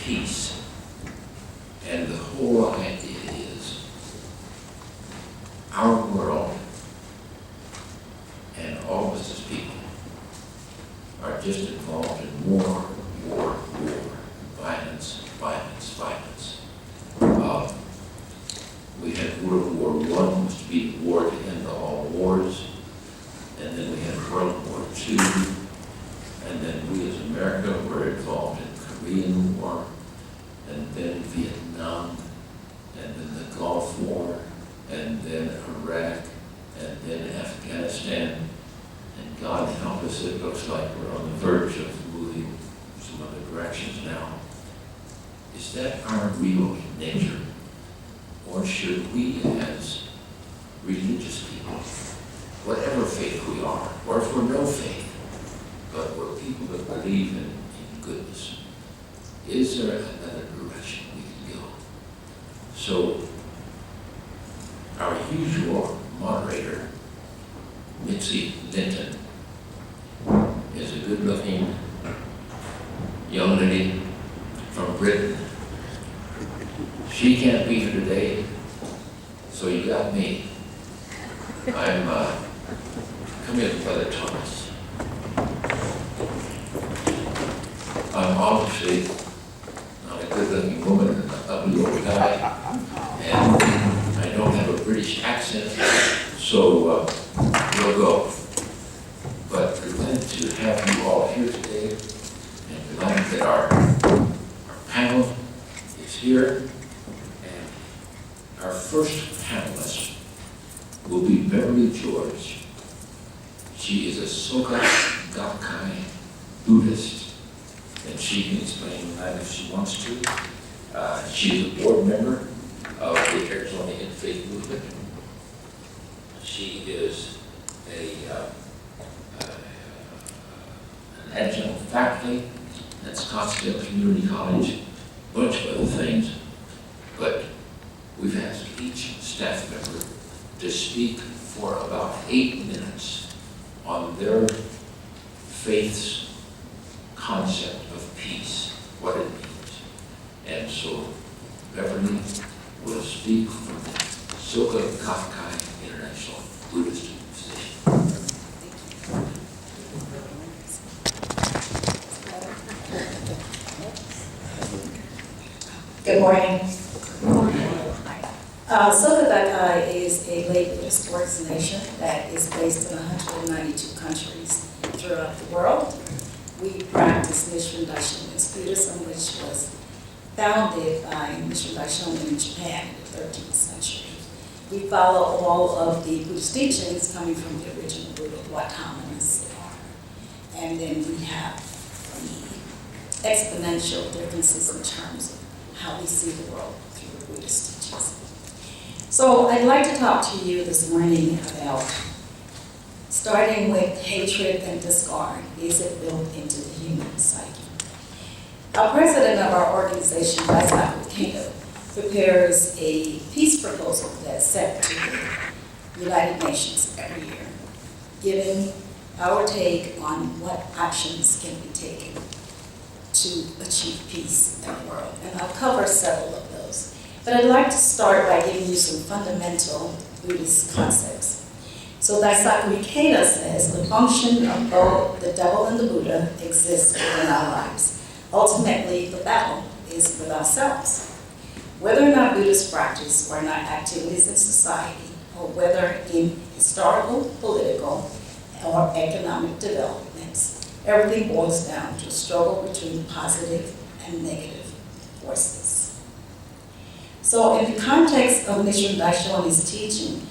peace. And the whole idea is our world and all of us as people are just involved in war, violence. We had World War I, was to be the war to end all wars, and then we had World War II, and then we as America were involved in Korean War, and then Vietnam, and then the Gulf War, and then Iraq, and then Afghanistan. And God help us, it looks like we're on the verge of moving some other directions now. Is that our real nature? Or should we, as religious people, whatever faith we are, or if we're no faith, but we're people that believe in goodness, is there another direction we can go? So, our usual moderator, Mitzi Linton, is a good-looking young lady from Britain. She can't be here today, so you got me. Come here, Brother Thomas. I'm obviously not a good-looking woman and an ugly old guy, and I don't have a British accent, so we'll go. But we're glad to have you all here today, and we're glad that our panel is here. Our first panelist will be Beverly George. She is a Soka Gakkai Buddhist, and she can explain that if she wants to. She is a board member of the Arizona Interfaith Movement. She is an adjunct faculty at Scottsdale Community College, a bunch of other things, but we've asked each staff member to speak for about 8 minutes on their faith's concept of peace, what it means. And so Beverly will speak from the Soka Gakkai International Buddhist Position. Good morning. Soka Gakkai is a lay Buddhist organization that is based in 192 countries throughout the world. We practice Nichiren Daishonin's Buddhism, which was founded by Nichiren Daishonin in Japan in the 13th century. We follow all of the Buddhist teachings coming from the original Buddha, Gautama and Siddhartha. And then we have the exponential differences in terms of how we see the world through the Buddhist teachings. So I'd like to talk to you this morning about starting with hatred and discard. Is it built into the human psyche? Our president of our organization, Daisaku Ikeda, prepares a peace proposal that's sent to the United Nations every year, giving our take on what actions can be taken to achieve peace in the world. And I'll cover several of those. But I'd like to start by giving you some fundamental Buddhist concepts. So Daisaku Ikeda says the function of both the devil and the Buddha exists within our lives. Ultimately, the battle is with ourselves. Whether or not Buddhists practice or not activities in society, or whether in historical, political, or economic developments, everything boils down to a struggle between positive and negative forces. So in the context of Nichiren Daishonin's teaching,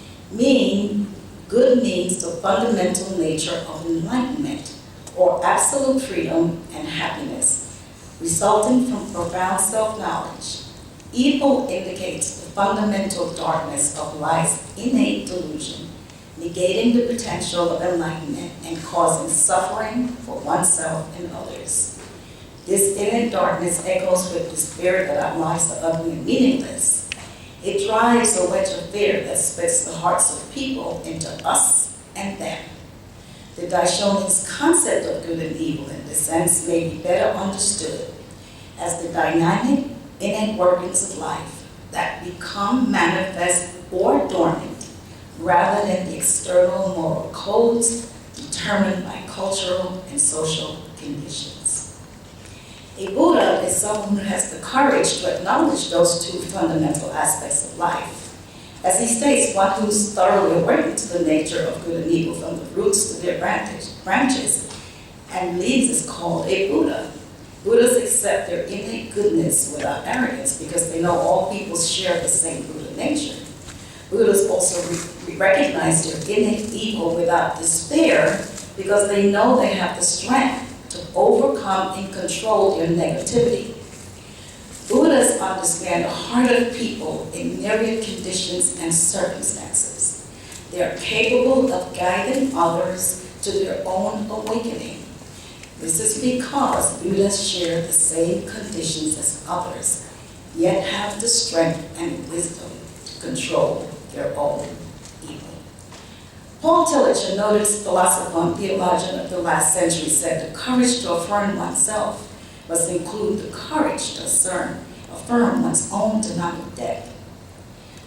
good means the fundamental nature of enlightenment, or absolute freedom and happiness, resulting from profound self-knowledge. Evil indicates the fundamental darkness of life's innate delusion, negating the potential of enlightenment and causing suffering for oneself and others. This innate darkness echoes with the spirit that our lives are ugly and meaningless. It drives a wedge of fear that splits the hearts of people into us and them. The Daishonin's concept of good and evil in this sense may be better understood as the dynamic, innate workings of life that become manifest or dormant rather than the external moral codes determined by cultural and social conditions. A Buddha is someone who has the courage to acknowledge those two fundamental aspects of life. As he states, one who's thoroughly awakened to the nature of good and evil from the roots to their branches and leaves is called a Buddha. Buddhas accept their innate goodness without arrogance because they know all people share the same Buddha nature. Buddhas also recognize their innate evil without despair because they know they have the strength to overcome and control their negativity. Buddhas understand the heart of people in myriad conditions and circumstances. They are capable of guiding others to their own awakening. This is because Buddhas share the same conditions as others, yet have the strength and wisdom to control their own evil. Paul Tillich, a noted philosopher and theologian of the last century, said the courage to affirm oneself must include the courage to affirm one's own denial debt.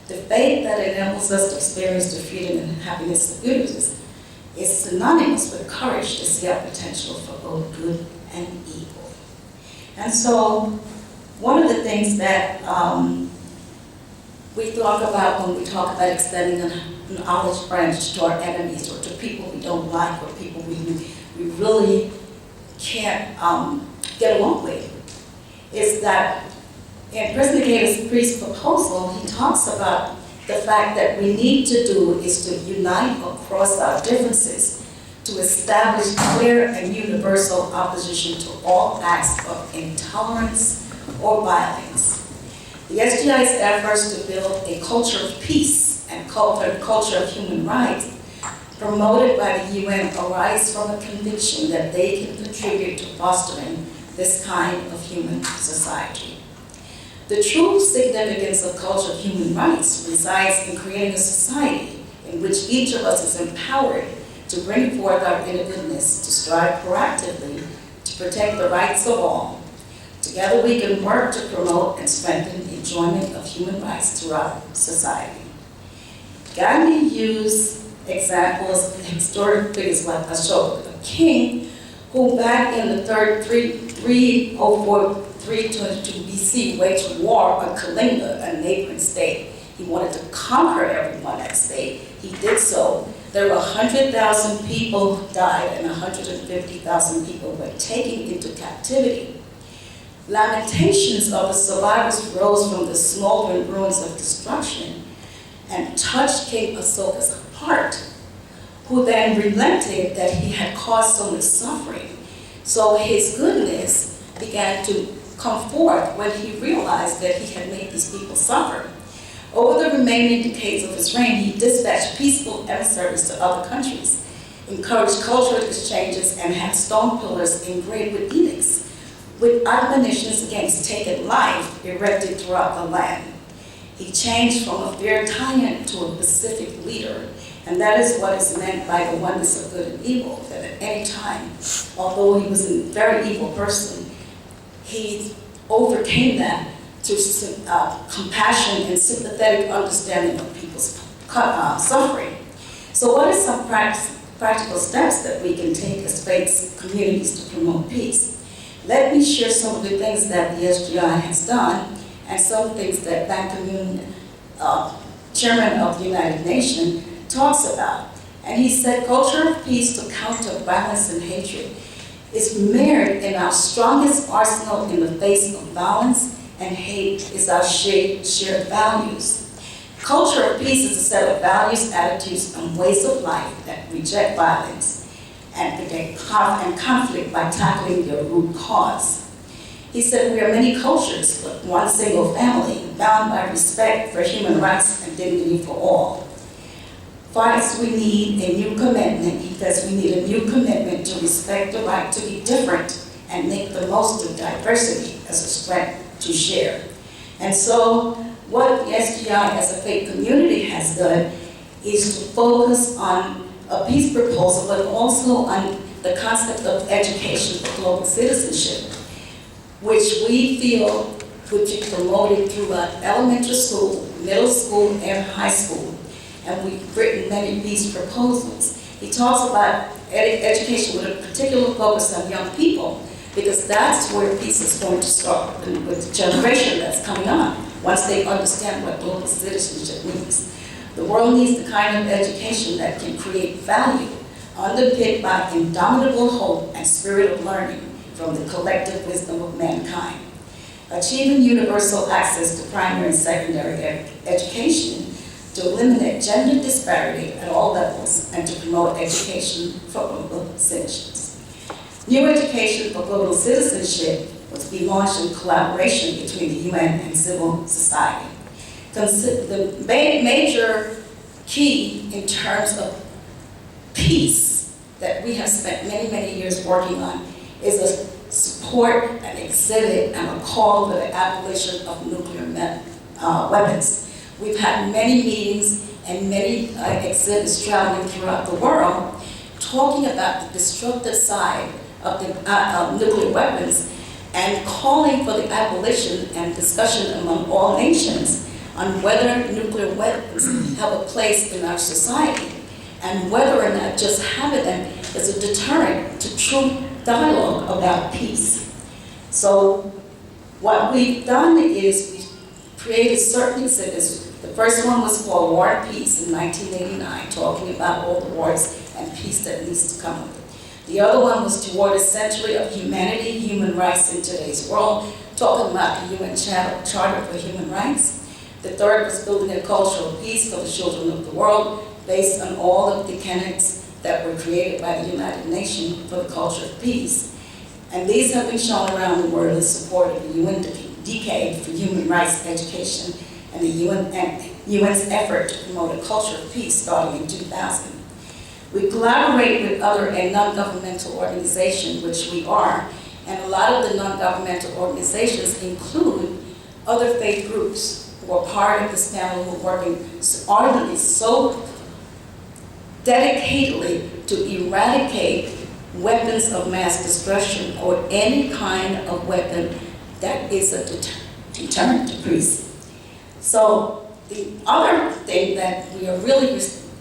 The faith that enables us to experience the freedom and happiness of Buddhism is synonymous with courage to see our potential for both good and evil. And so, one of the things that we talk about when we talk about extending an olive branch to our enemies or to people we don't like or people we really can't get along with is that in President Gator's priest's proposal, he talks about the fact that we need to do is to unite across our differences to establish clear and universal opposition to all acts of intolerance or violence. The SGI's efforts to build a culture of peace and culture of human rights promoted by the UN arise from a conviction that they can contribute to fostering this kind of human society. The true significance of culture of human rights resides in creating a society in which each of us is empowered to bring forth our inner goodness, to strive proactively to protect the rights of all. Together we can work to promote and strengthen the enjoyment of human rights throughout society. Gandhi used examples of historic figures like Ashoka, a king who back in the 304-322 BC waged war on Kalinga, a neighboring state. He wanted to conquer everyone in that state. He did so. There were 100,000 people who died and 150,000 people were taken into captivity. Lamentations of the survivors rose from the smoldering ruins of destruction and touched King Asoka's heart, who then relented that he had caused so much suffering. So his goodness began to come forth when he realized that he had made these people suffer. Over the remaining decades of his reign, he dispatched peaceful emissaries to other countries, encouraged cultural exchanges, and had stone pillars engraved with edicts, with admonitions against taking life erected throughout the land. He changed from a fair tyrant to a pacific leader, and that is what is meant by the oneness of good and evil, that at any time, although he was a very evil person, he overcame that to compassion and sympathetic understanding of people's suffering. So what are some practical steps that we can take as faith communities to promote peace? Let me share some of the things that the SGI has done and some things that Ban Ki-moon, Chairman of the United Nations, talks about. And he said, culture of peace to counter violence and hatred is mirrored in our strongest arsenal in the face of violence, and hate is our shared values. Culture of peace is a set of values, attitudes, and ways of life that reject violence and prevent conflict by tackling their root cause. He said, we are many cultures, but one single family, bound by respect for human rights and dignity for all. First, we need a new commitment. He says we need a new commitment to respect the right to be different and make the most of diversity as a strength to share. And so what the SGI as a faith community has done is to focus on a peace proposal, but also on the concept of education for global citizenship. which we feel would be promoted throughout elementary school, middle school, and high school. And we've written many of these proposals. He talks about education with a particular focus on young people, because that's where peace is going to start with the generation that's coming on, once they understand what global citizenship means. The world needs the kind of education that can create value, underpinned by indomitable hope and spirit of learning from the collective wisdom of mankind. Achieving universal access to primary and secondary education to eliminate gender disparity at all levels and to promote education for global citizens. New education for global citizenship was to be launched in collaboration between the UN and civil society. The major key in terms of peace that we have spent many, many years working on is a support, an exhibit, and a call for the abolition of nuclear weapons. We've had many meetings and many exhibits traveling throughout the world talking about the destructive side of the nuclear weapons and calling for the abolition and discussion among all nations on whether nuclear weapons have a place in our society and whether or not just having them is a deterrent to true dialogue about peace. So what we've done is we've created certain exhibits. The first one was called War and Peace in 1989, talking about all the wars and peace that needs to come with it. The other one was Toward a Century of Humanity, Human Rights in Today's World, talking about the UN Charter for Human Rights. The third was Building a Culture of Peace for the Children of the World, based on all of the canons that were created by the United Nations for the culture of peace. And these have been shown around the world in support of the UN Decade for Human Rights Education and the UN's effort to promote a culture of peace starting in 2000. We collaborate with other and non-governmental organizations, which we are, and a lot of the non-governmental organizations include other faith groups who are part of this panel who are working ardently, so dedicatedly to eradicate weapons of mass destruction or any kind of weapon that is a deterrent to peace. So the other thing that we are really,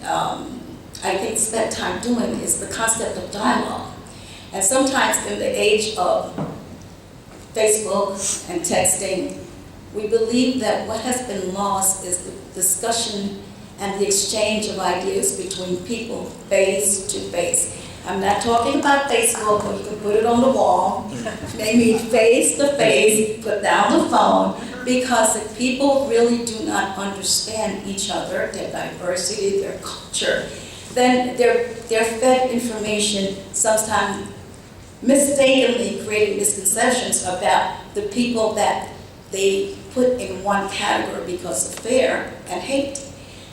I think, spent time doing is the concept of dialogue. And sometimes in the age of Facebook and texting, we believe that what has been lost is the discussion and the exchange of ideas between people face to face. I'm not talking about Facebook where you can put it on the wall. They mean face to face, put down the phone, because if people really do not understand each other, their diversity, their culture, then they're fed information, sometimes mistakenly creating misconceptions about the people that they put in one category because of fear and hate.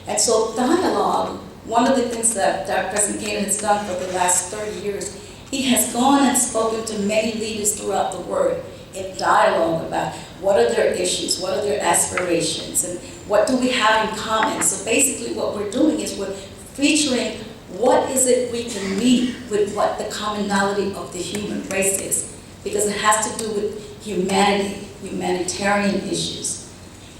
And so dialogue, one of the things that President Kennedy has done for the last 30 years, he has gone and spoken to many leaders throughout the world in dialogue about what are their issues, what are their aspirations, and what do we have in common. So basically what we're doing is we're featuring what is it we can meet with what the commonality of the human race is, because it has to do with humanity, humanitarian issues.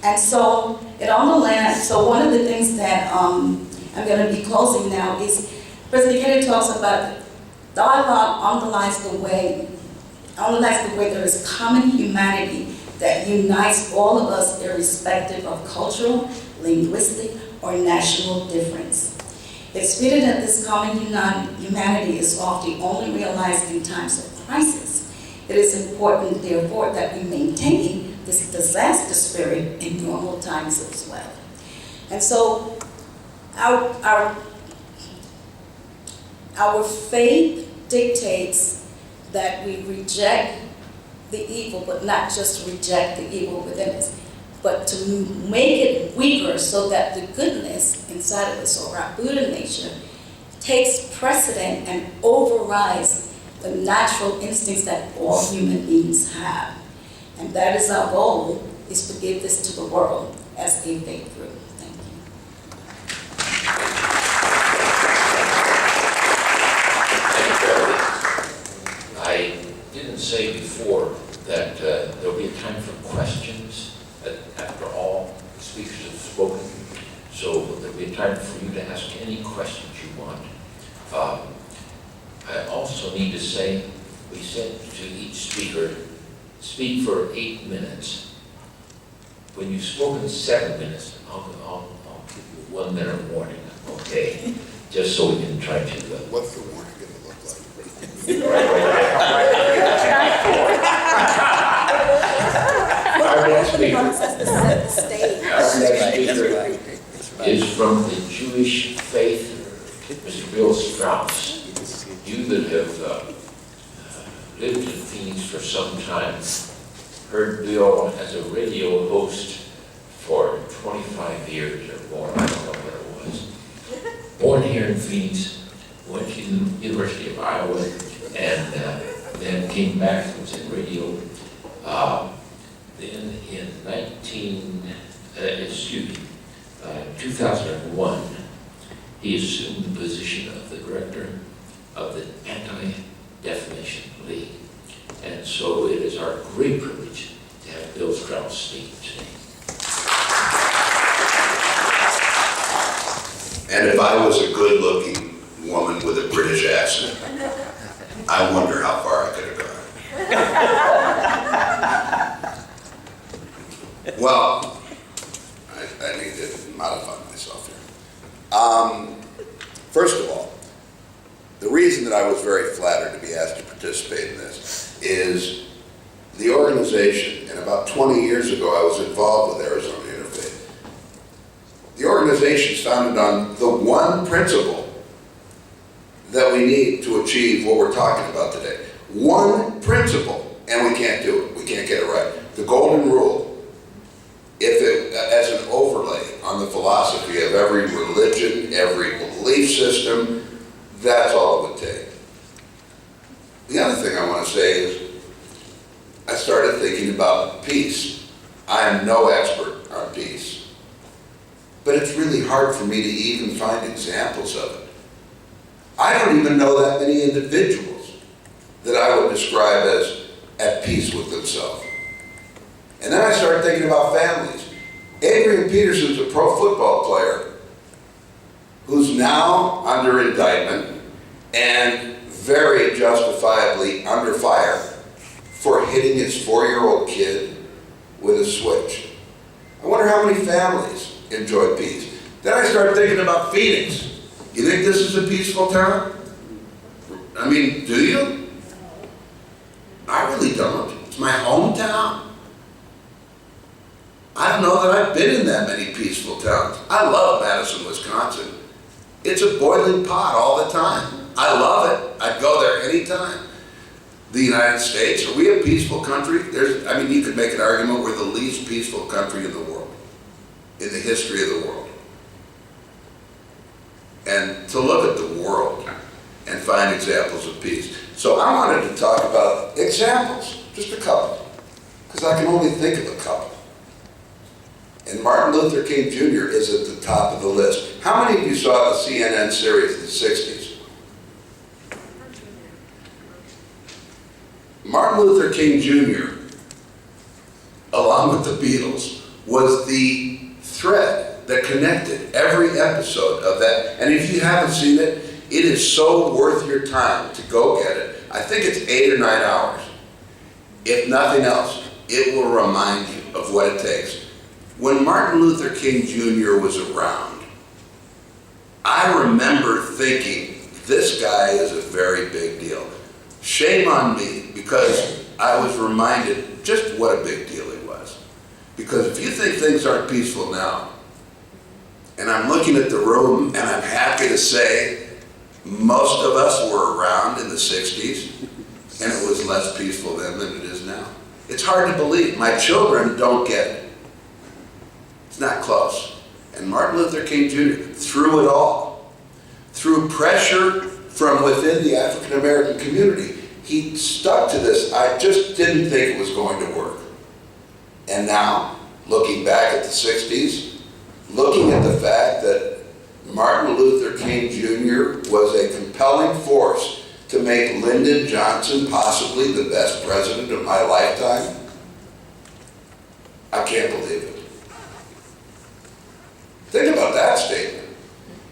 And so it on the land, so one of the things that I'm going to be closing now is President Kennedy talks about dialogue underlies the way there is common humanity that unites all of us irrespective of cultural, linguistic, or national difference. It's fitted that this common humanity is often only realized in times of crisis. It is important, therefore, that we maintain this disaster spirit in normal times as well. And so our faith dictates that we reject the evil, but not just reject the evil within us, but to make it weaker so that the goodness inside of us, or our Buddha nature, takes precedent and overrides the natural instincts that all human beings have. And that is our goal, is to give this to the world as a faith group. Thank you. Thank you, Beverly. I didn't say before that questions after all the speakers have spoken. So there'll be a time for you to ask any questions you want. I also need to say, we said to each speaker, speak for 8 minutes. When you've spoken 7 minutes, I'll give you a 1 minute warning, okay? Just so we can try to. What's the warning going to look like? Our next speaker is from the Jewish faith, Mr. Bill Strauss. You that have lived in Phoenix for some time heard Bill as a radio host for 25 years or more, I don't know what it was. Born here in Phoenix, went to the University of Iowa, and then came back and was in radio. Then in 2001, he assumed the position of the director of the Anti-Defamation League. And so it is our great privilege to have Bill Strauss speak today. And if I was a good-looking woman with a British accent, I wonder how far I could have gone. Well, I need to modify myself here. First of all, the reason that I was very flattered to be asked to participate in this is the organization, and about 20 years ago I was involved with Arizona Interfaith. The organization is founded on the one principle that we need to achieve what we're talking about today. One principle, and we can't do it. We can't get it right. The golden rule, if it, as an overlay on the philosophy of every religion, every belief system, that's all it would take. The other thing I want to say is, I started thinking about peace. I am no expert on peace, but it's really hard for me to even find examples of it. I don't even know that many individuals that I would describe as at peace with themselves. And then I started thinking about families. Adrian Peterson's a pro football player who's now under indictment and very justifiably under fire for hitting his 4-year-old kid with a switch. I wonder how many families enjoy peace. Then I started thinking about Phoenix. You think this is a peaceful town? I mean, do you? I really don't. It's my hometown. I don't know that I've been in that many peaceful towns. I love Madison, Wisconsin. It's a boiling pot all the time. I love it. I'd go there anytime. The United States, are we a peaceful country? You could make an argument we're the least peaceful country in the world, in the history of the world. And to look at the world and find examples of peace. So I wanted to talk about examples, just a couple, because I can only think of a couple. And Martin Luther King Jr. is at the top of the list. How many of you saw the CNN series in the 60s? Martin Luther King Jr., along with the Beatles, was the thread that connected every episode of that. And if you haven't seen it, it is so worth your time to go get it. I think it's 8 or 9 hours. If nothing else, it will remind you of what it takes. When Martin Luther King Jr. was around, I remember thinking, this guy is a very big deal. Shame on me, because I was reminded just what a big deal he was. Because if you think things aren't peaceful now, and I'm looking at the room and I'm happy to say most of us were around in the 60s, and it was less peaceful then than it is now. It's hard to believe. My children don't get it. It's not close. And Martin Luther King Jr., through it all, through pressure from within the African American community, he stuck to this. I just didn't think it was going to work. And now, looking back at the 60s, looking at the fact that Martin Luther King Jr. was a compelling force to make Lyndon Johnson possibly the best president of my lifetime, can't believe it. Think about that statement.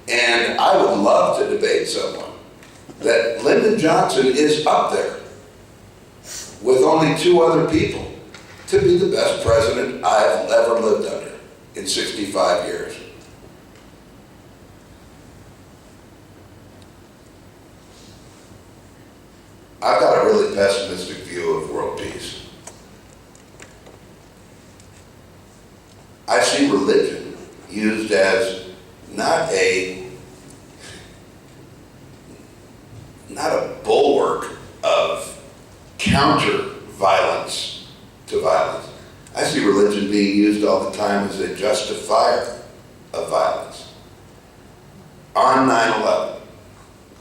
And I would love to debate someone that Lyndon Johnson is up there with only 2 other people to be the best president I've ever lived under in 65 years. I've got a really pessimistic view of world peace. I see religion used as not a bulwark of counter violence to violence. I see religion being used all the time as a justifier of violence. On 9/11,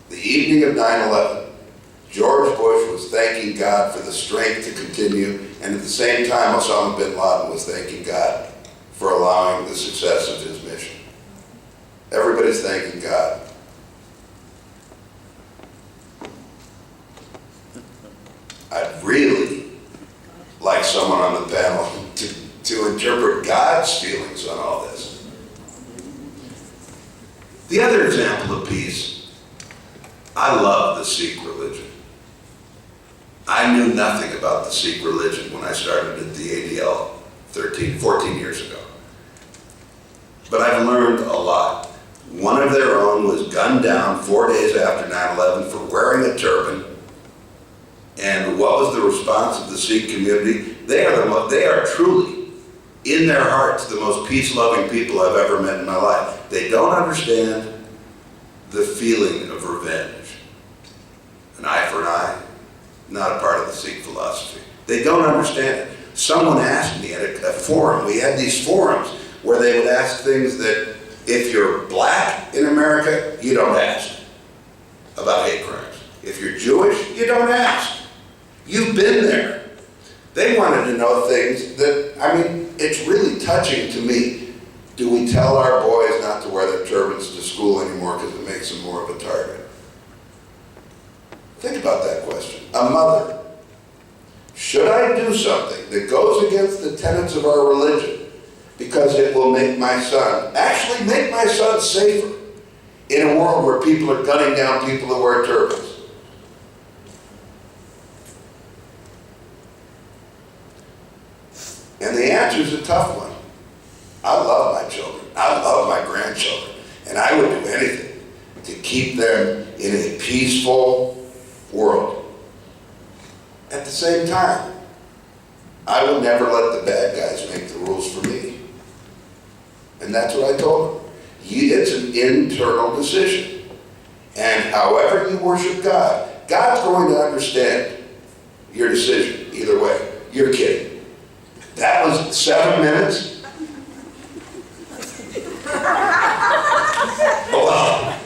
the evening of 9/11, George Bush was thanking God for the strength to continue, and at the same time Osama bin Laden was thanking God for allowing the success of his mission. Everybody's thanking God. I'd really like someone on the panel to interpret God's feelings on all this. The other example of peace, I love the Sikh religion. I knew nothing about the Sikh religion when I started at the ADL 14 years ago. But I've learned a lot. One of their own was gunned down 4 days after 9/11 for wearing a turban. And what was the response of the Sikh community? They are truly, in their hearts, the most peace-loving people I've ever met in my life. They don't understand the feeling of revenge. An eye for an eye, not a part of the Sikh philosophy. They don't understand it. Someone asked me at a forum, we had these forums where they would ask things that if you're black in America, you don't ask about hate crimes. If you're Jewish, you don't ask. You've been there. They wanted to know things that, it's really touching to me. Do we tell our boys not to wear their turbans to school anymore because it makes them more of a target? Think about that question. A mother. Should I do something that goes against the tenets of our religion because it will make my son safer in a world where people are gunning down people who wear turbans? And the answer is a tough one. I love my children. I love my grandchildren. And I would do anything to keep them in a peaceful world. At the same time, I will never let the bad guys make the rules for me. And that's what I told them. It's an internal decision. And however you worship God, God's going to understand your decision either way. You're kidding. That was 7 minutes? Well,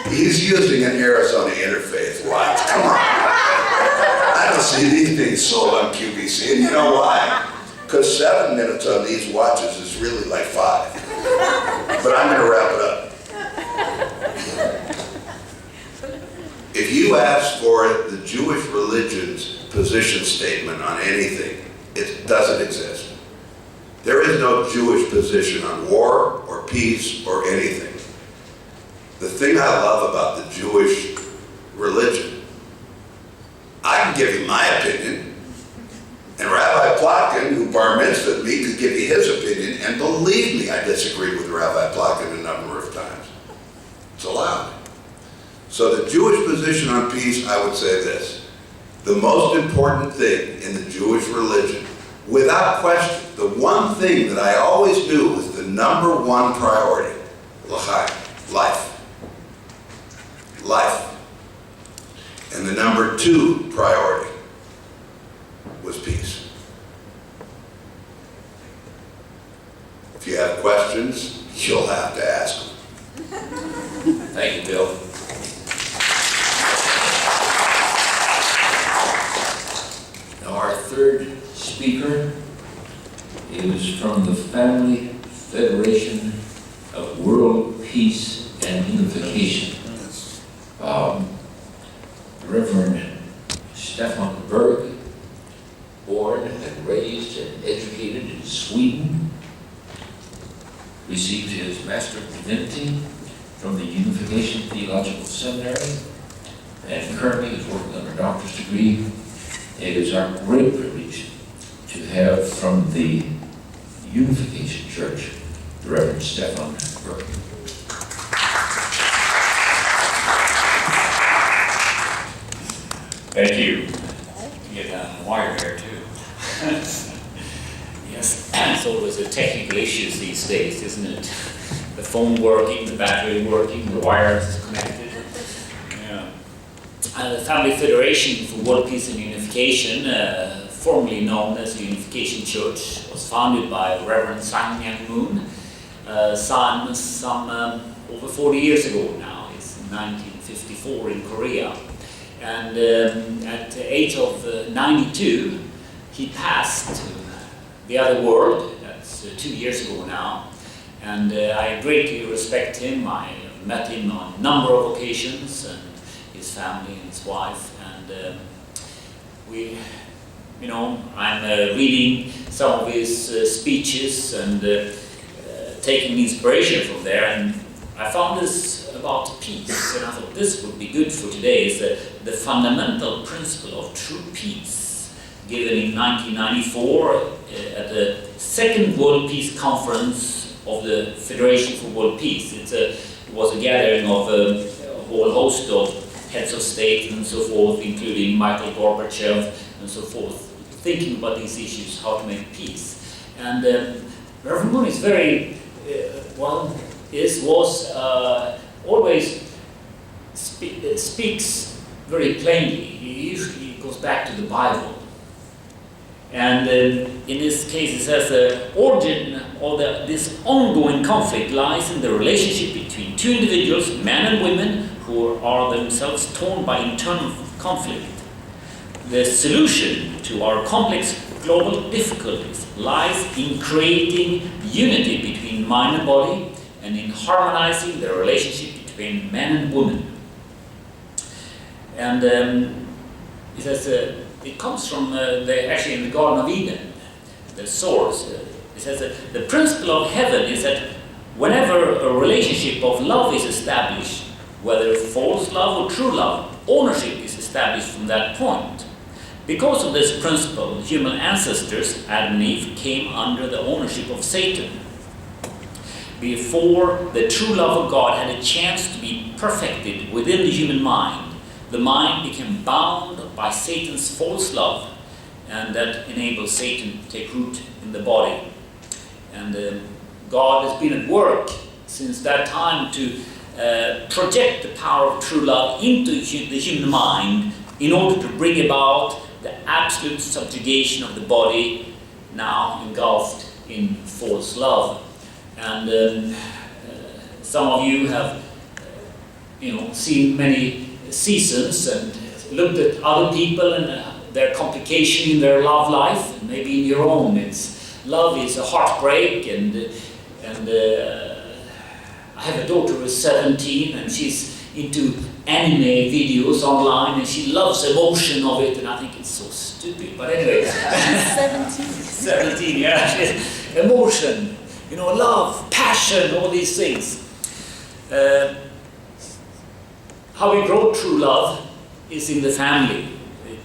he's using an Arizona Interfaith watch. Come on. I don't see these being sold on QVC, and you know why? Because 7 minutes on these watches is really like 5. But I'm going to wrap it up. If you ask for the Jewish religion's position statement on anything, it doesn't exist. There is no Jewish position on war or peace or anything. The thing I love about the Jewish religion, I can give you my opinion, and Rabbi Plotkin, who bar mitzvahed me, could give you his opinion, and believe me, I disagreed with Rabbi Plotkin a number of times. It's allowed. So the Jewish position on peace, I would say this. The most important thing in the Jewish religion, without question, the one thing that I always knew was the number one priority, l'chaim, life. Life. And the number 2 priority was peace. If you have questions, you'll have to ask them. Thank you, Bill. Now, our third speaker is from the Family Federation of World Peace and Unification. Reverend Stefan Berg, born and raised and educated in Sweden, received his Master of Divinity from the Unification Theological Seminary, and currently is working on a doctor's degree. It is our great privilege to have from the Unification Church, the Reverend Stefan Burke. Thank you. You get down the wire there too. Yes, it's always the technical issues these days, isn't it? The phone working, the battery working, the wires connected. Yeah. The Family Federation for World Peace and Unification, formerly known as the Unification Church, was founded by Reverend Sang Myung Moon some over 40 years ago now. It's in 1954 in Korea. And at the age of 92, he passed to the other world. That's 2 years ago now. And I greatly respect him. I met him on a number of occasions, and his family and his wife. And I'm reading some of his speeches and taking inspiration from there. And I found this about peace, and I thought this would be good for today, is the fundamental principle of true peace, given in 1994 at the Second World Peace Conference of the Federation for World Peace. It was a gathering of a whole host of heads of state and so forth, including Michael Gorbachev and so forth, thinking about these issues, how to make peace. And Reverend Moon is very, always speaks very plainly. He usually goes back to the Bible. And in this case, it says the origin of this ongoing conflict lies in the relationship between two individuals, men and women, who are themselves torn by internal conflict. The solution to our complex global difficulties lies in creating unity between mind and body, and in harmonizing the relationship between men and women. And it says it comes from actually in the Garden of Eden, the source. It says that the principle of heaven is that whenever a relationship of love is established, whether false love or true love, ownership is established from that point. Because of this principle, human ancestors, Adam and Eve, came under the ownership of Satan. Before the true love of God had a chance to be perfected within the human mind, the mind became bound by Satan's false love, and that enabled Satan to take root in the body. And God has been at work since that time to project the power of true love into the human mind in order to bring about the absolute subjugation of the body, now engulfed in false love. And some of you have seen many seasons and looked at other people and their complication in their love life, and maybe in your own. Love is a heartbreak, and I have a daughter who is 17, and she's into anime videos online, and she loves emotion of it, and I think it's so stupid. But anyway, 17, yeah, emotion, love, passion, all these things. How we grow true love is in the family.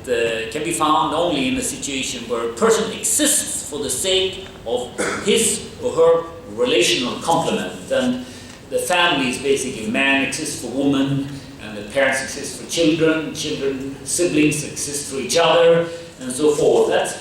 It can be found only in a situation where a person exists for the sake of his or her relational complement. And the family is basically man exists for woman, and the parents exist for children, siblings exist for each other, and so forth. That's,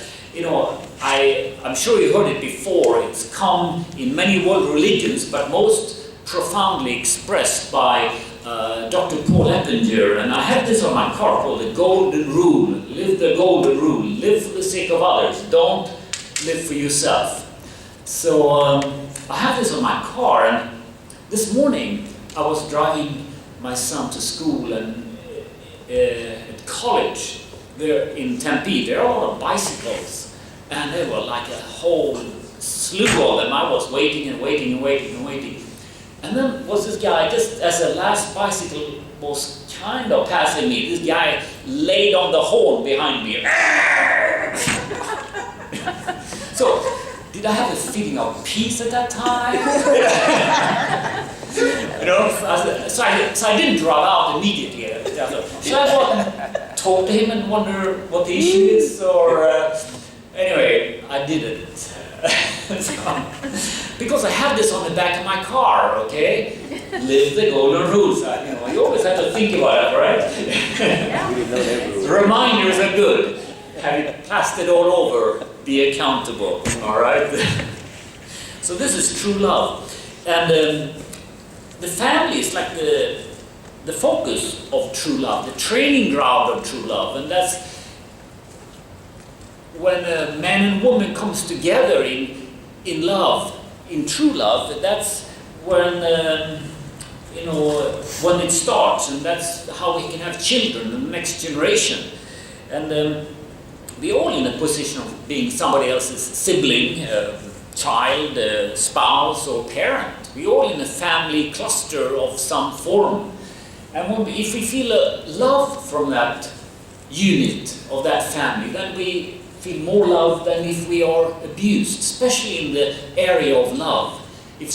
I'm sure you heard it before. It's come in many world religions, but most profoundly expressed by Dr. Paul Eppinger, and I have this on my car called the Golden Rule. Live the Golden Rule. Live for the sake of others. Don't live for yourself. So I have this on my car, and this morning I was driving my son to school, and at college there in Tempe, there are a lot of bicycles, and there were like a whole slew of them. I was waiting and waiting and waiting and waiting. And then was this guy, just as the last bicycle was kind of passing me, this guy laid on the horn behind me. So, did I have a feeling of peace at that time? So I didn't drive out immediately. So I go and talk to him and wonder what the issue is, or anyway, I didn't. Because I have this on the back of my car, okay? Live the golden rules. You always have to think about it, right? Reminders are good. Have it plastered all over. Be accountable, all right? So this is true love. And the family is like the focus of true love, the training ground of true love. And that's when a man and woman comes together in love, in true love, that's when, when it starts, and that's how we can have children, the next generation. And we're all in a position of being somebody else's sibling, child, spouse, or parent. We're all in a family cluster of some form. And if we feel a love from that unit of that family, then we feel more love than if we are abused, especially in the area of love. We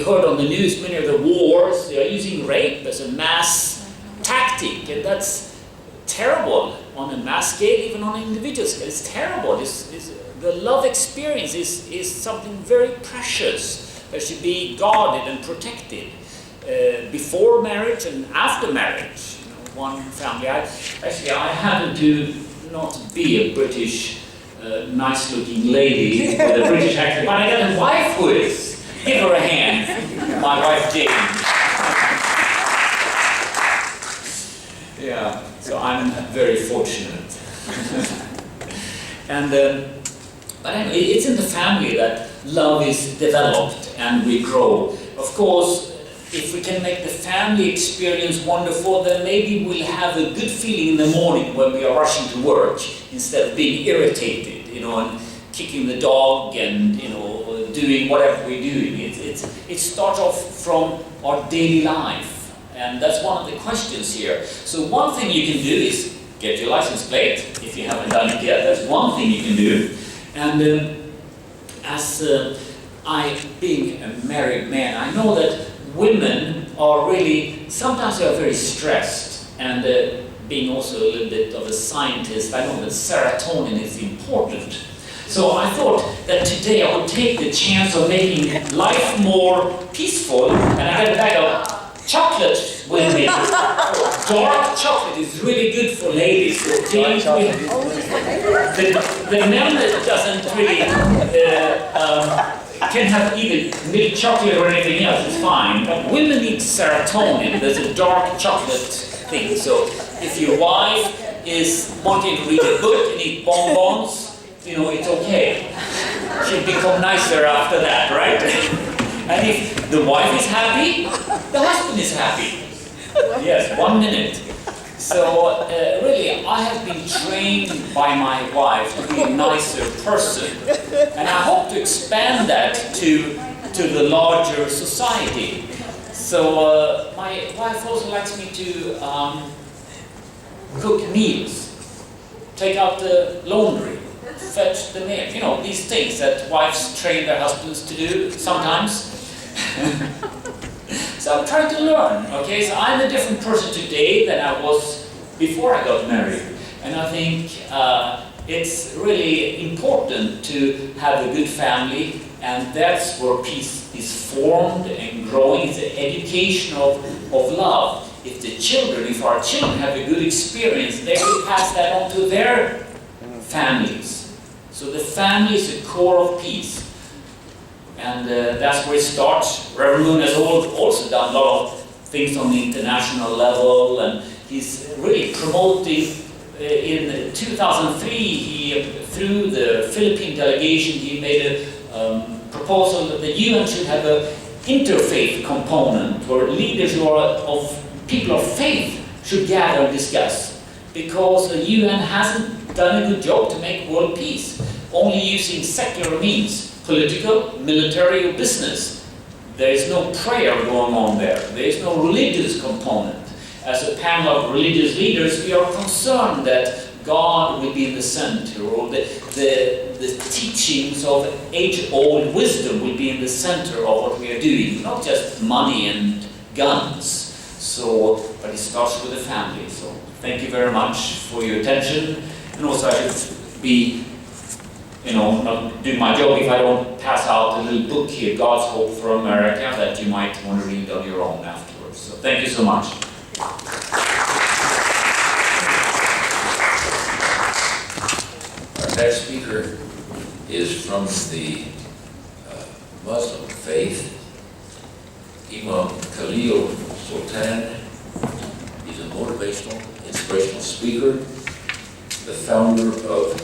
heard on the news many of the wars, they are using rape as a mass tactic, and that's terrible on a mass scale, even on an individual scale. It's terrible. The love experience is something very precious that should be guarded and protected before marriage and after marriage. One family. I happen to not be a British, nice-looking lady with a British accent, but I got a wife who is. Give her a hand. My wife Jane. Yeah. So I'm very fortunate. And but anyway, it's in the family that love is developed and we grow. Of course, if we can make the family experience wonderful, then maybe we'll have a good feeling in the morning when we are rushing to work, instead of being irritated, and kicking the dog and, doing whatever we're doing. It starts off from our daily life. And that's one of the questions here. So one thing you can do is get your license plate, if you haven't done it yet. That's one thing you can do. And being a married man, I know that women are really, sometimes they are very stressed, and being also a little bit of a scientist, I know that serotonin is important. So I thought that today I would take the chance of making life more peaceful, and I had a bag of chocolate with me. Dark chocolate is really good for ladies. The man that doesn't really can have either milk chocolate or anything else, it's fine. But women need serotonin. There's a dark chocolate thing. So if your wife is wanting to read a book and eat bonbons, it's okay. She'll become nicer after that, right? And if the wife is happy, the husband is happy. Yes, 1 minute. So really, I have been trained by my wife to be a nicer person, and I hope to expand that to the larger society. So my wife also likes me to cook meals, take out the laundry, fetch the mail. These things that wives train their husbands to do sometimes. So I'm trying to learn, okay? So I'm a different person today than I was before I got married. And I think it's really important to have a good family, and that's where peace is formed and growing. It's an education of love. If our children have a good experience, they will pass that on to their families. So the family is the core of peace. And that's where it starts. Reverend Moon has also done a lot of things on the international level, and he's really promoting. In 2003, through the Philippine delegation, he made a proposal that the UN should have an interfaith component, where leaders of people of faith should gather and discuss, because the UN hasn't done a good job to make world peace, only using secular means. Political, military, or business. There is no prayer going on there. There is no religious component. As a panel of religious leaders, we are concerned that God will be in the center, or the the teachings of age-old wisdom will be in the center of what we are doing, not just money and guns. So, but it starts with the family. So, thank you very much for your attention. And also, I should be, not do my job if I don't pass out a little book here, God's Hope for America, that you might want to read on your own afterwards. So, thank you so much. Our next speaker is from the Muslim faith, Imam Khalil Sultan. He's a motivational, inspirational speaker, the founder of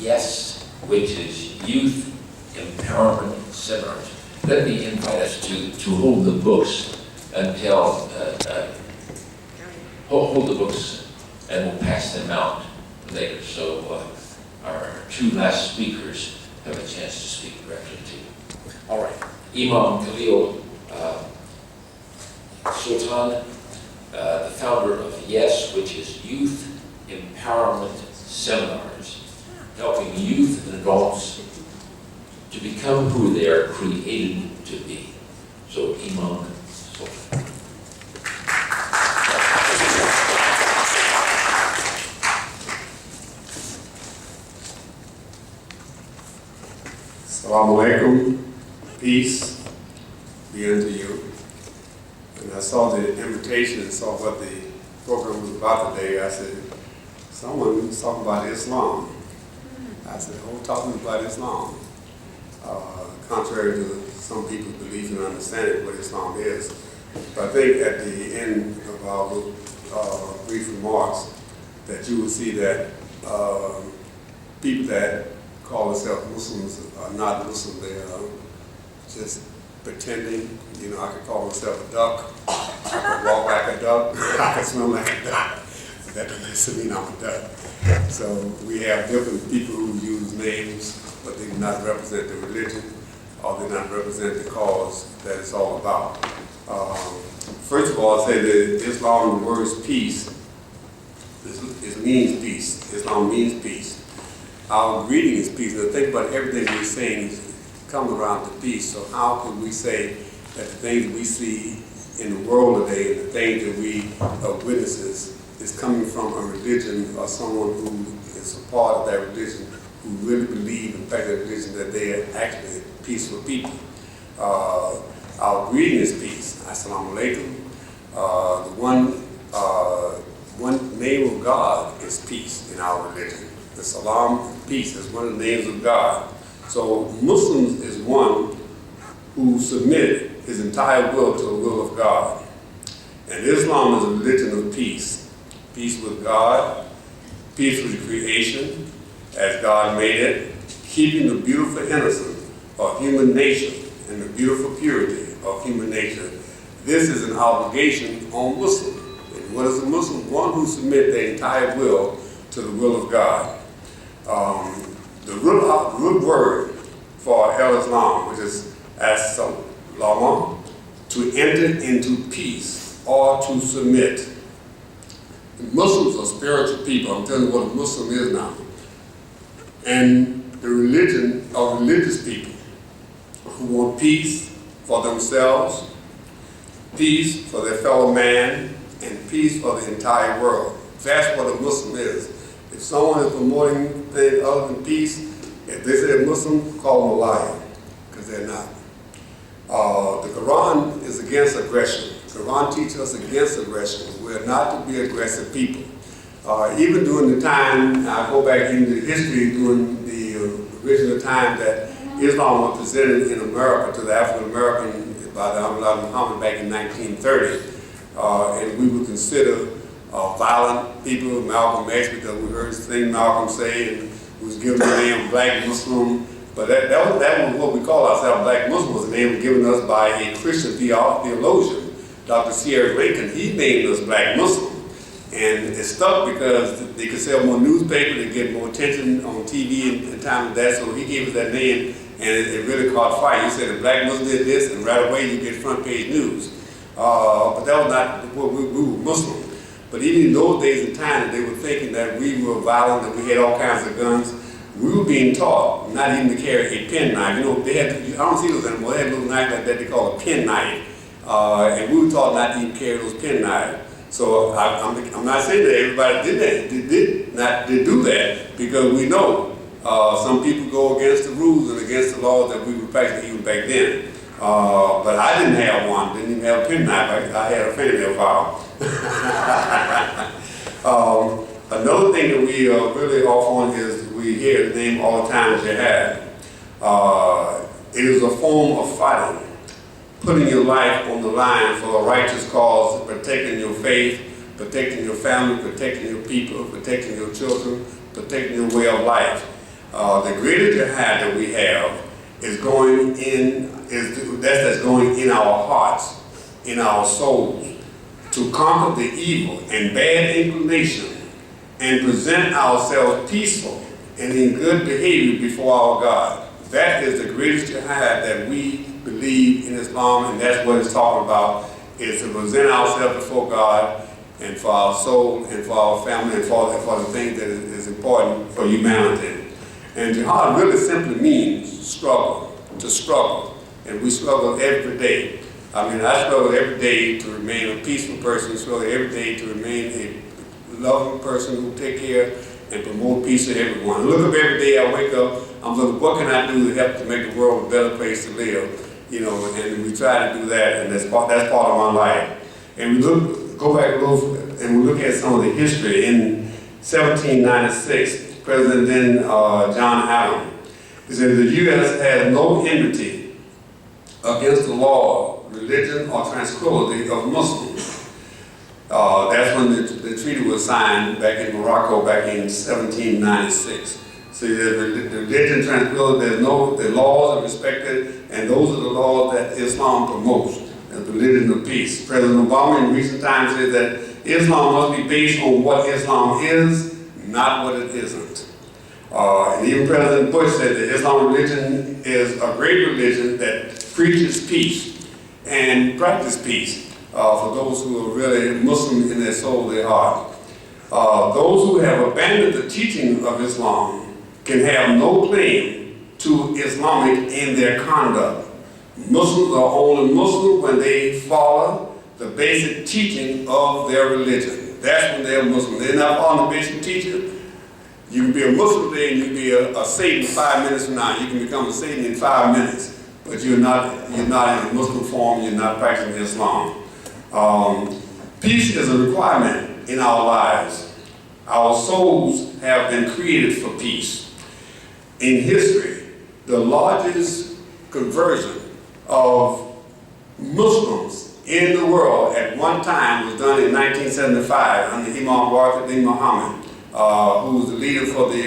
YES, which is Youth Empowerment Seminars. Let me invite us to hold the books until, hold the books and we'll pass them out later. So our two last speakers have a chance to speak directly to you. All right. Imam Khalil Sultan, the founder of YES, which is Youth Empowerment Seminars, helping youth and adults to become who they are created to be. So, Imam Sultan. Assalamu alaikum, peace be unto you. And I saw the invitation and saw what the program was about today. I said, someone was talking about Islam. I said, who's talking about Islam? Contrary to some people's belief and understanding what Islam is. But I think at the end of our brief remarks that you will see that people that call themselves Muslims are not Muslim. They are just pretending. I could call myself a duck. I could walk like a duck. I could swim like a duck. But that doesn't mean I'm a duck. So we have different people who use names, but they do not represent the religion, or they do not represent the cause that it's all about. First of all, I'll say that Islam, the word is peace. It means peace. Islam means peace. Our greeting is peace. Now think about everything we're saying comes around to peace. So how can we say that the things we see in the world today and the things that we are witnesses is coming from a religion or someone who is a part of that religion, who really believe in fact that religion, that they are actually peaceful people. Our greeting is peace. Assalamu alaikum. The one name of God is peace in our religion. The salam, peace, is one of the names of God. So Muslims is one who submitted his entire will to the will of God. And Islam is a religion of peace. Peace with God, peace with creation, as God made it, keeping the beautiful innocence of human nature and the beautiful purity of human nature. This is an obligation on Muslims. And what is a Muslim? One who submits their entire will to the will of God. The root word for al-Islam, which is as-salama, to enter into peace or to submit. Muslims are spiritual people. I'm telling you what a Muslim is now. And the religion are religious people who want peace for themselves, peace for their fellow man, and peace for the entire world. That's what a Muslim is. If someone is promoting things other than peace, if they say a Muslim, call them a liar, because they're not. The Quran is against aggression. The Quran teaches us against aggression. We're not to be aggressive people. Even during the time, I go back into history, during the original time that Islam was presented in America to the African American by the Muhammad back in 1930, and we would consider violent people, Malcolm X, because we heard the thing Malcolm say, and we was given the name Black Muslim. But that was what we call ourselves. Black Muslim was a name given us by a Christian theologian, Dr. C.R. Lincoln. He named us Black Muslim. And it stuck because they could sell more newspapers and get more attention on TV and time of that, so he gave us that name, and it really caught fire. He said, the Black Muslim did this, and right away you get front page news. But that was not what we were Muslim. But even in those days and times, they were thinking that we were violent, that we had all kinds of guns. we were being taught not even to carry a penknife. You know, they had, I don't see those anymore, they had a little knife like that they call a penknife. And we were taught not to even carry those penknives. So I'm not saying that everybody did do that, because we know some people go against the rules and against the laws that we were practicing even back then. But I didn't have one, didn't even have a penknife, I had a fingernail file. Another thing that we are really off on is we hear the name all the time, jihad. It is a form of fighting, putting your life on the line for a righteous cause, protecting your faith, protecting your family, protecting your people, protecting your children, protecting your way of life. The greatest jihad that we have is going in our hearts, in our souls, to conquer the evil and bad inclination and present ourselves peaceful and in good behavior before our God. That is the greatest jihad that we believe in Islam, and that's what it's talking about, is to present ourselves before God and for our soul and for our family and for the things that is important for humanity. And jihad really simply means struggle, to struggle. And we struggle every day. I mean, I struggle every day to remain a peaceful person, struggle every day to remain a loving person who take care and promote peace to everyone. I look up every day, I wake up, I'm looking, what can I do to help to make the world a better place to live? You know, and we try to do that, and that's part of my life. And we go back a little, and we look at some of the history. In 1796, President then John Adams, he said the U.S. has no enmity against the law, religion, or tranquility of Muslims. That's when the treaty was signed back in Morocco back in 1796. So the religion, tranquility, the laws are respected, and those are the laws that Islam promotes, the religion of peace. President Obama in recent times said that Islam must be based on what Islam is, not what it isn't. And even President Bush said that Islam religion is a great religion that preaches peace and practices peace. For those who are really Muslim in their soul, their heart. Those who have abandoned the teaching of Islam can have no claim to Islamic in their conduct. Muslims are only Muslim when they follow the basic teaching of their religion. That's when they're Muslim. They're not following the basic teaching. You can be a Muslim today and you can be a Satan 5 minutes from now. You can become a Satan in 5 minutes, but you're not in a Muslim form, you're not practicing Islam. Peace is a requirement in our lives. Our souls have been created for peace. In history, the largest conversion of Muslims in the world at one time was done in 1975 under Imam Barker bin Muhammad, who was the leader for the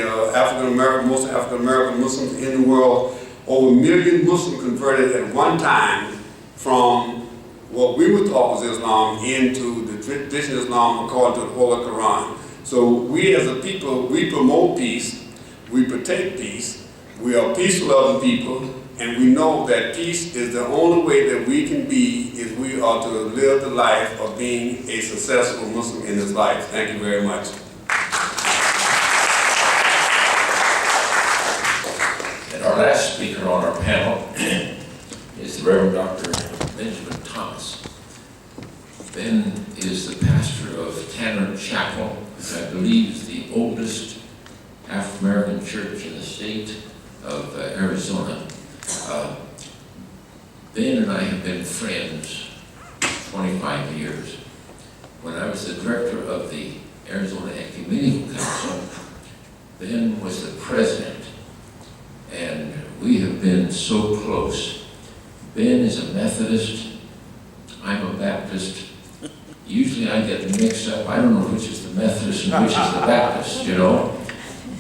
most African American Muslims in the world. Over 1 million Muslims converted at one time from what we would taught was Islam into the traditional Islam according to the Holy Quran. So we as a people, we promote peace, we protect peace, we are peaceful other people, and we know that peace is the only way that we can be if we are to live the life of being a successful Muslim in this life. Thank you very much. And our last speaker on our panel is the Reverend Dr. Benjamin Thomas. Ben is the pastor of Tanner Chapel, which I believe is the oldest African-American church in the state of Arizona. Ben and I have been friends 25 years. When I was the director of the Arizona Ecumenical Council, Ben was the president, and we have been so close. Ben is a Methodist, I'm a Baptist. Usually I get mixed up, I don't know which is the Methodist and which is the Baptist, you know.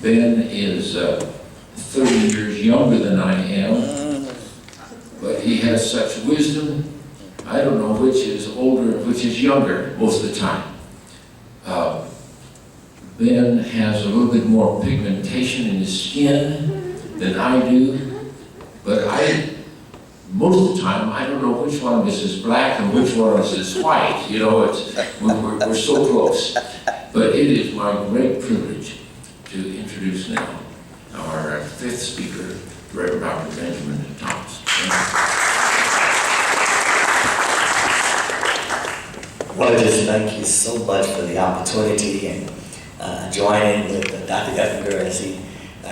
Ben is 30 years younger than I am, but he has such wisdom, I don't know which is older and which is younger most of the time. Ben has a little bit more pigmentation in his skin than I do, but most of the time, I don't know which one of us is black and which one of us is white. You know, we're so close. But it is my great privilege to introduce now our fifth speaker, Reverend Dr. Benjamin Thomas. Well, just thank you so much for the opportunity and joining with Dr. Ettinger as he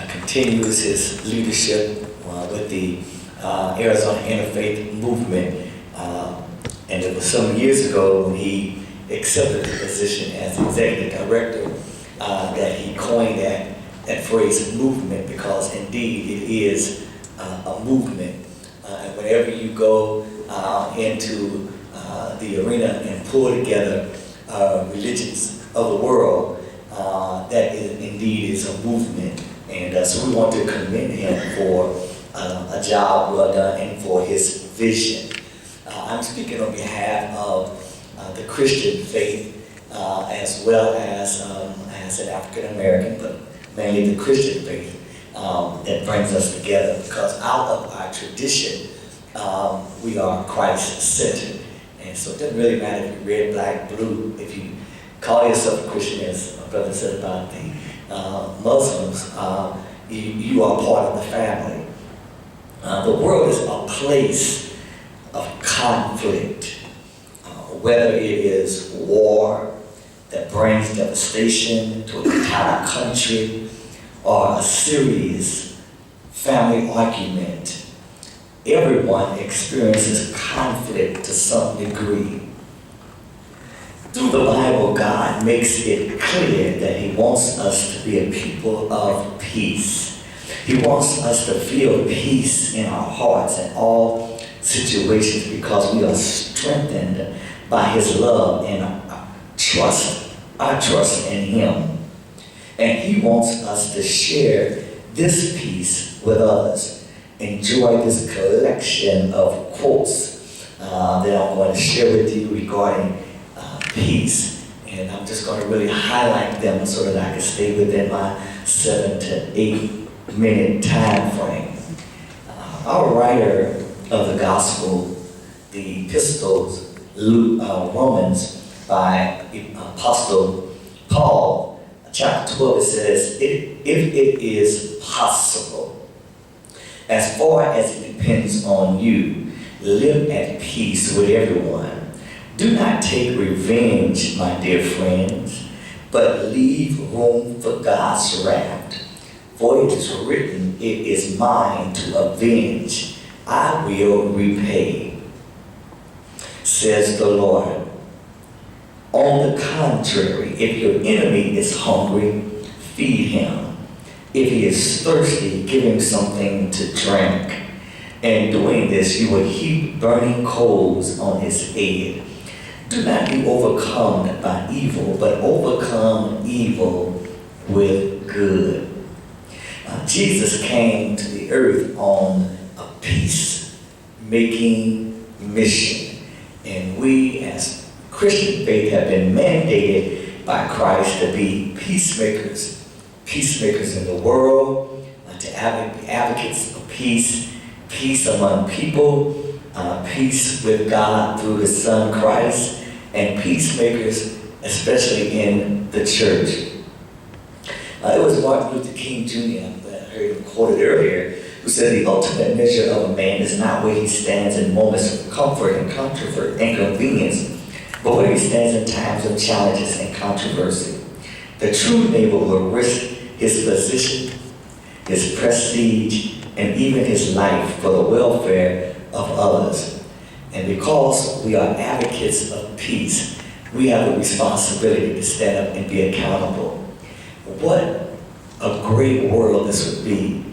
continues his leadership with the Arizona Interfaith Movement. And it was some years ago when he accepted the position as executive director that he coined that phrase movement, because indeed it is a movement. And whenever you go into the arena and pull together religions of the world, that indeed is a movement. And so we want to commend him for a job well done and for his vision. I'm speaking on behalf of the Christian faith as well as an African American, but mainly the Christian faith that brings us together, because out of our tradition we are Christ-centered. And so it doesn't really matter if you're red, black, blue. If you call yourself a Christian, as my brother said about the Muslims, you are part of the family. The world is a place of conflict, whether it is war that brings devastation to an entire country, or a serious family argument. Everyone experiences conflict to some degree. Through the Bible, God makes it clear that He wants us to be a people of peace. He wants us to feel peace in our hearts in all situations, because we are strengthened by His love and our trust in Him. And He wants us to share this peace with others. Enjoy this collection of quotes that I'm going to share with you regarding peace. And I'm just going to really highlight them so that I can stay within my 7 to 8 minute time frame. Our writer of the gospel, the epistles, Romans, by Apostle Paul, chapter 12, it says, if it is possible, as far as it depends on you, live at peace with everyone. Do not take revenge, my dear friends, but leave room for God's wrath. For it is written, it is mine to avenge. I will repay, says the Lord. On the contrary, if your enemy is hungry, feed him. If he is thirsty, give him something to drink. And doing this, you will heap burning coals on his head. Do not be overcome by evil, but overcome evil with good. Jesus came to the earth on a peace-making mission. And we, as Christian faith, have been mandated by Christ to be peacemakers in the world, to be advocates of peace, peace among people, peace with God through His Son Christ, and peacemakers especially in the church. It was Martin Luther King Jr., that I heard him quoted earlier, who said the ultimate measure of a man is not where he stands in moments of comfort and convenience, but where he stands in times of challenges and controversy. The true neighbor will risk his position, his prestige, and even his life for the welfare of others. And because we are advocates of peace, we have the responsibility to stand up and be accountable. What a great world this would be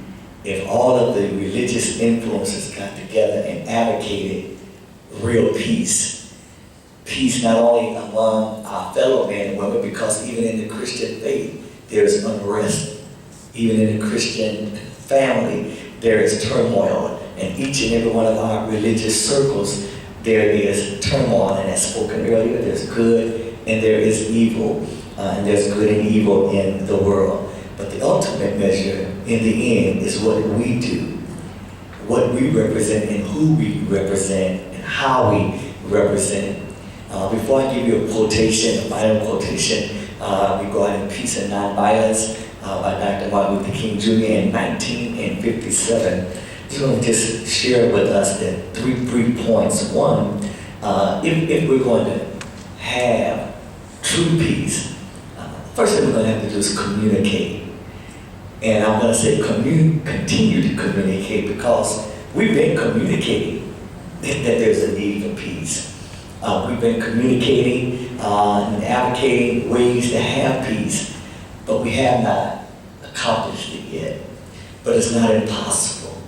if all of the religious influences got together and advocated real peace. Peace not only among our fellow men and women, because even in the Christian faith, there is unrest. Even in the Christian family, there is turmoil. In each and every one of our religious circles, there is turmoil. And as spoken earlier, there's good and there is evil. And there's good and evil in the world. But the ultimate measure in the end is what we do. What we represent and who we represent and how we represent. Before I give you a quotation, a final quotation regarding peace and nonviolence by Dr. Martin Luther King Jr. in 19 1957. You want to just share with us the three brief points. One, if we're going to have true peace, first thing we're going to have to do is communicate. And I'm going to say continue to communicate, because we've been communicating that there's a need for peace. We've been communicating and advocating ways to have peace, but we have not accomplished it yet. But it's not impossible.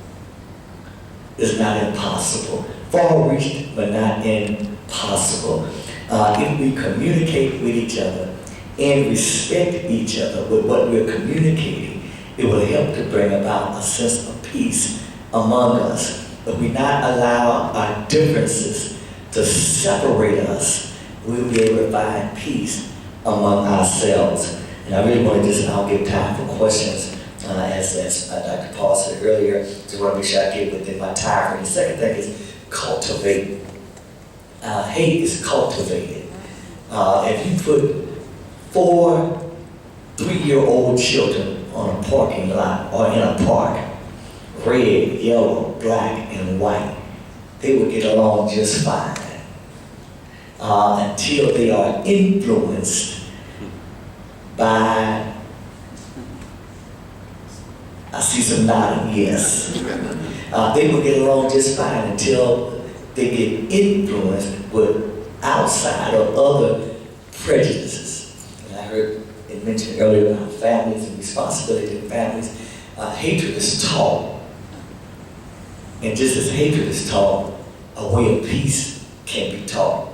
It's not impossible. Far-reached, but not impossible. If we communicate with each other and respect each other with what we're communicating, it will help to bring about a sense of peace among us. But we not allow our differences to separate us, we'll be able to find peace among ourselves. And I really want to I'll give time for questions, as Dr. Paul said earlier, just want to make sure I get within my time. And the second thing is cultivate. Hate is cultivated. If you put 4 3-year-old children on a parking lot or in a park, red, yellow, black, and white, they will get along just fine until they are influenced by, I see some nodding, yes. They will get along just fine until they get influenced with outside or other prejudices. And I heard it mentioned earlier about families and responsibility in families. Hatred is taught. And just as hatred is taught, a way of peace can be taught,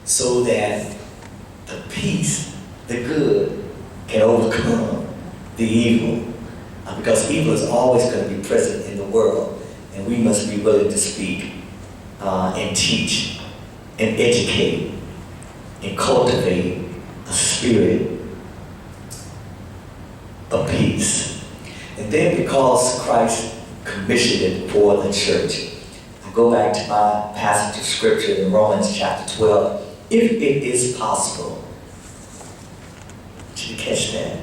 so that the peace, the good, can overcome the evil. Because evil is always going to be present in the world, and we must be willing to speak and teach and educate and cultivate a spirit of peace. And then, because Christ commissioned it for the church, I go back to my passage of scripture in Romans chapter 12. If it is possible, did you catch that?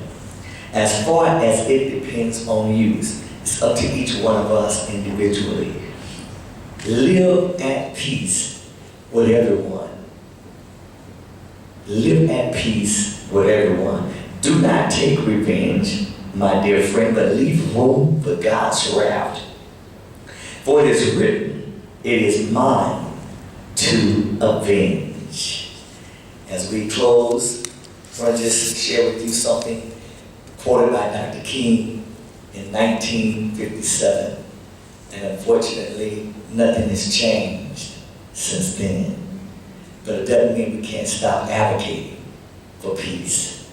As far as it depends on you, it's up to each one of us individually. Live at peace with everyone. Live at peace with everyone. Do not take revenge, my dear friend, but leave room for God's wrath. For it is written, it is mine to avenge. As we close, I want to just share with you something quoted by Dr. King in 1957. And unfortunately, nothing has changed since then. But it doesn't mean we can't stop advocating for peace.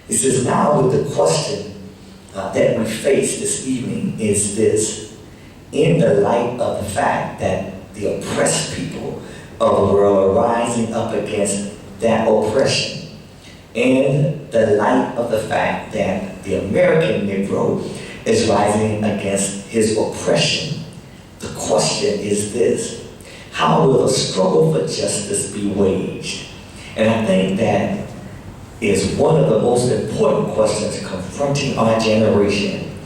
He says, now with the question that we face this evening is this: in the light of the fact that the oppressed people of the world are rising up against that oppression, in the light of the fact that the American Negro is rising against his oppression, the question is this: how will the struggle for justice be waged? And I think that is one of the most important questions confronting our generation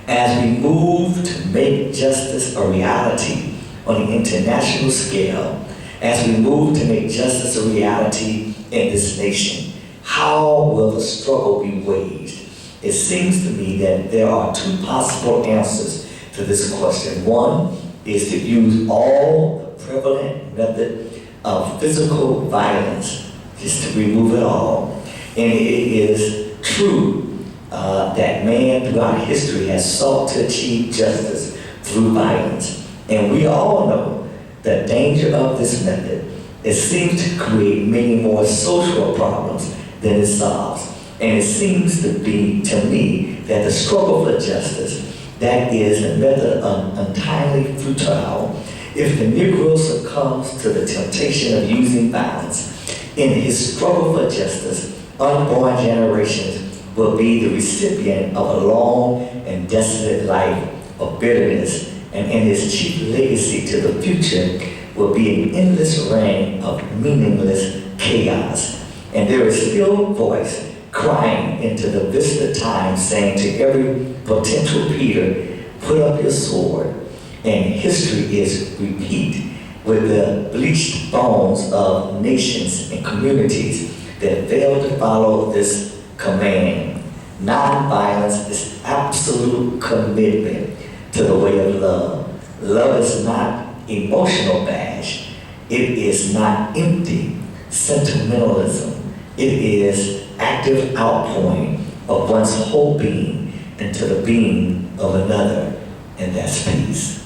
as we move to make justice a reality on an international scale, as we move to make justice a reality in this nation. How will the struggle be waged? It seems to me that there are 2 possible answers to this question. One is to use all the prevalent method of physical violence, just to remove it all. And it is true that man throughout history has sought to achieve justice through violence. And we all know the danger of this method. It seems to create many more social problems than it solves. And it seems to be, to me, that the struggle for justice, that is a method entirely futile. If the Negro succumbs to the temptation of using violence in his struggle for justice, unborn generations will be the recipient of a long and desolate life of bitterness, and in his chief legacy to the future will be an endless reign of meaningless chaos. And there is still a voice crying into the vista time, saying to every potential Peter, put up your sword, and history is repeat with the bleached bones of nations and communities that fail to follow this command. Nonviolence is absolute commitment to the way of love. Love is not emotional bash. It is not empty sentimentalism. It is active outpouring of one's whole being into the being of another, and that's peace.